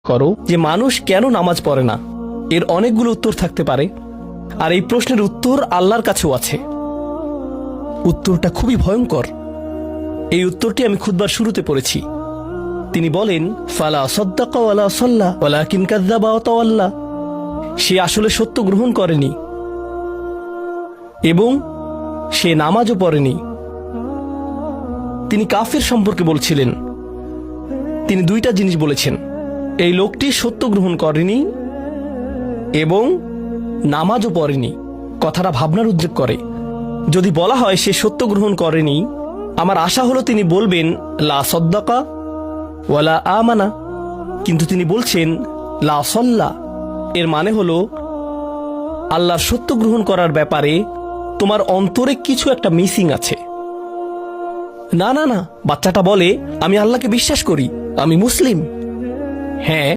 করো যে মানুষ কেন নামাজ পড়ে না। এর অনেকগুলো উত্তর থাকতে পারে, আর এই প্রশ্নের উত্তর আল্লাহর কাছেও আছে। উত্তরটা খুবই ভয়ঙ্কর। এই উত্তরটি আমি খুতবার শুরুতে পড়েছি। তিনি বলেন, ফালা সাদ্দাকা ওয়ালা সাল্লা ওয়ালাকিন কাযযাবা ওয়া তাওয়াল্লা। সে আসলে সত্য গ্রহণ করেনি এবং সে নামাজও পড়েনি। তিনি কাফির সম্পর্কে বলছিলেন। তিনি দুইটা জিনিস বলেছেন, এই লোকটি সত্য গ্রহণ করেনি এবং নামাজও পড়েনি। কথাটা ভাবনার উদ্রেক করে। যদি বলা হয় সে সত্য গ্রহণ করেনি, আমার আশা হলো তিনি বলবেন লা সাদ্দাকা ওয়ালা আমানা, কিন্তু তিনি বলছেন লা সাল্লা। এর মানে হলো আল্লাহর সত্য গ্রহণ করার ব্যাপারে তোমার অন্তরে কিছু একটা মিসিং আছে। না না না, বাচ্চাটা বলে আমি আল্লাহকে বিশ্বাস করি, আমি মুসলিম। হ্যাঁ,